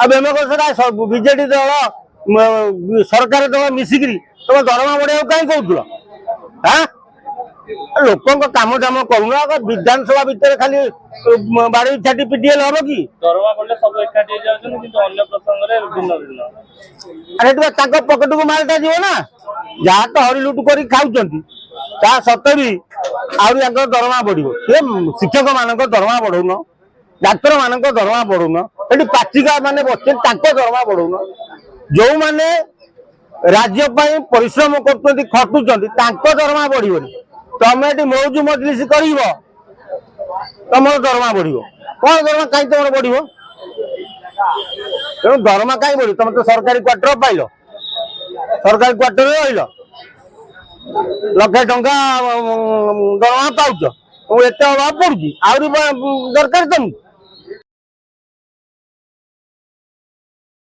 अब बेमकसरा बीजेडी दल सरकार दल मिसिकी तुम दरमा बढ़िया कहीं कहूल हाँ लोक काम दाम करूना विधानसभा भितर खाली बाड़ी छाटी पिटिएल हम कि अरे पकेट को मालटा जीव ना जहाँ तो हरी लुट कर खाऊँ सत्वे भी आहरी दरमा बढ़ शिक्षक मान दरमा बढ़ौन डाक्तर मान दरमा बढ़ौन ये पाचिका मान बच्चे दरमा बढ़ौन जो मैंने राज्य परिश्रम कर खटुंट दरमा बढ़ तमें ये मौज मजलिस कर तुम दरमा बढ़ कौन दरमा कहीं तुम बढ़ तेणु दरमा कहीं बढ़ तुम तो सरकारी क्वार्टर पाइल सरकारी क्वार्टर रही लक्षे टंका दरमा पाच एत अभाव पड़ुची आहरी दरकार तुमको